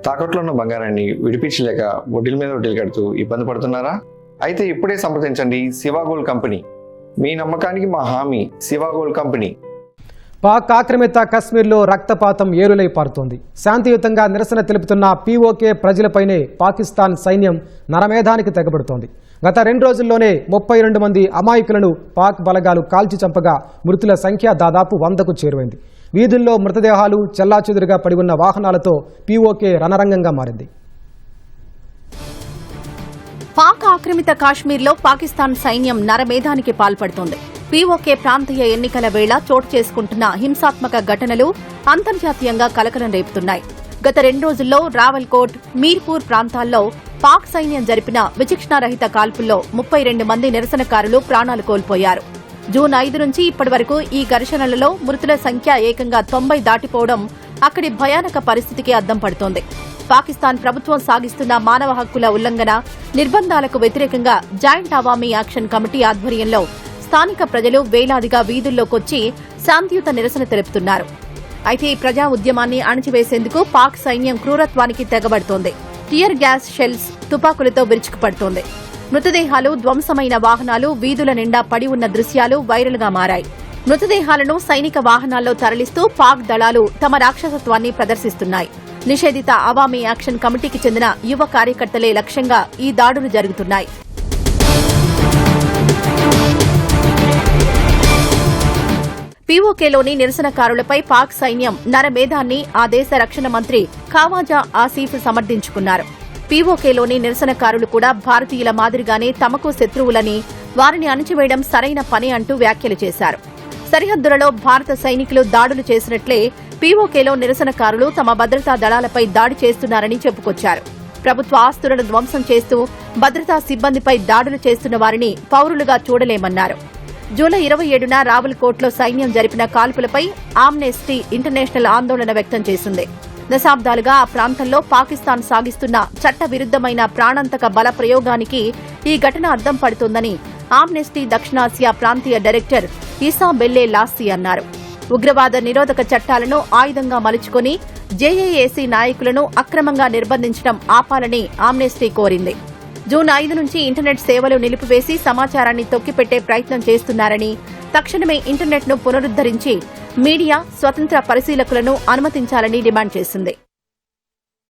తాకట్లో ఉన్న బంగారాన్ని విడిపించలేక వడ్డీల మీద వడ్డీలు కడుతూ ఇబ్బంది పడుతున్నారా? అయితే ఇప్పుడే సంప్రదించండి శివ గోల్డ్ కంపెనీ. మీ నమ్మకానికి మా హామీ శివ గోల్డ్ కంపెనీ. పాక్ ఆక్రమిత కశ్మీర్లో రక్తపాతం ఏరులై పారుతోంది. శాంతియుతంగా నిరసన తెలుపుతున్న పీఓకే ప్రజలపైనే పాకిస్తాన్ సైన్యం నరమేధానికి తెగబడుతోంది. గత 2 రోజుల్లోనే 32 మంది అమాయకులను పాక్ బలగాలు కాల్చి చంపగా మృతుల సంఖ్య దాదాపు 100కు చేరువైంది. వీధుల్లో మృతదేహాలు చెల్లాచెదురుగా పడి ఉన్న వాహనాలతో పీఓకే రణరంగంగా మారింది. పాక్ ఆక్రమిత కాశ్మీర్లో పాకిస్తాన్ సైన్యం నరమేధానికి పాల్పడుతోంది. పీఓకే ప్రాంతీయ ఎన్నికల వేళ చోటు చేసుకుంటున్న హింసాత్మక ఘటనలు అంతర్జాతీయంగా కలకలం రేపుతున్నాయి. గత 2 రోజుల్లో రావల్కోట్, మీర్పూర్ ప్రాంతాల్లో పాక్ సైన్యం జరిపిన విచక్షణారహిత కాల్పుల్లో 32 మంది నిరసనకారులు ప్రాణాలు కోల్పోయారు. జూన్ 5 నుంచి ఇప్పటి వరకు ఈ ఘర్షణలలో మృతుల సంఖ్య ఏకంగా 90 దాటిపోవడం అక్కడి భయానక పరిస్థితికి అద్దం పడుతోంది. పాకిస్తాన్ ప్రభుత్వం సాగిస్తున్న మానవ హక్కుల ఉల్లంఘన, నిర్బంధాలకు వ్యతిరేకంగా జాయింట్ అవామీ యాక్షన్ కమిటీ ఆధ్వర్యంలో స్థానిక ప్రజలు వేలాదిగా వీధుల్లోకొచ్చి శాంతియుత నిరసన తెలుపుతున్నారు. అయితే ఈ ప్రజా ఉద్యమాన్ని అణచివేసేందుకు పాక్ సైన్యం క్రూరత్వానికి తెగబడుతోంది. టియర్ గ్యాస్ షెల్స్, తుపాకులతో విరుచుకుపడుతోంది. మృతదేహాలు, ధ్వంసమైన వాహనాలు వీధుల నిండా పడి ఉన్న దృశ్యాలు వైరల్గా మారాయి. మృతదేహాలను సైనిక వాహనాల్లో తరలిస్తూ పాక్ దళాలు తమ రాక్షసత్వాన్ని ప్రదర్శిస్తున్నాయి. నిషేధిత అవామీ యాక్షన్ కమిటీకి చెందిన యువ కార్యకర్తలే లక్ష్యంగా ఈ దాడులు జరుగుతున్నాయి. పీఓకేలోని నిరసనకారులపై పాక్ సైన్యం నరమేధాన్ని ఆ దేశ రక్షణ మంత్రి ఖావాజా ఆసిఫ్ సమర్థించుకున్నారు. పీఓకేలోని నిరసనకారులు కూడా భారతీయుల మాదిరిగానే తమకు శత్రువులని, వారిని అణచివేయడం సరైన పని అంటూ వ్యాఖ్యలు చేశారు. సరిహద్దులలో భారత సైనికులు దాడులు చేసినట్లే పీఓకేలో నిరసనకారులు తమ భద్రతా దళాలపై దాడి చేస్తున్నారని చెప్పుకొచ్చారు. ప్రభుత్వ ఆస్తులను ధ్వంసం చేస్తూ భద్రతా సిబ్బందిపై దాడులు చేస్తున్న వారిని పౌరులుగా చూడలేమన్నారు. జూలై 27న రావల్కోట్లో సైన్యం జరిపిన కాల్పులపై ఆమ్నెస్టీ ఇంటర్నేషనల్ ఆందోళన వ్యక్తం చేసింది. దశాబ్దాలుగా ఆ ప్రాంతంలో పాకిస్తాన్ సాగిస్తున్న చట్టవిరుద్దమైన ప్రాణాంతక బల ప్రయోగానికి ఈ ఘటన అద్దం పడుతోందని ఆమ్నెస్టీ దక్షిణాసియా ప్రాంతీయ డైరెక్టర్ ఈసా బెల్లే లాస్సీ అన్నారు. ఉగ్రవాద నిరోధక చట్టాలను ఆయుధంగా మలుచుకుని జేఏఏసీ నాయకులను అక్రమంగా నిర్బంధించడం ఆపాలని ఆమ్నెస్టీ కోరింది. జూన్ 5 నుంచి ఇంటర్నెట్ సేవలు నిలిపివేసి సమాచారాన్ని తొక్కిపెట్టే ప్రయత్నం చేస్తున్నారని, తక్షణమే ఇంటర్నెట్ను పునరుద్దరించి మీడియా, స్వతంత్ర పరిశీలకులను అనుమతించాలని డిమాండ్ చేసింది.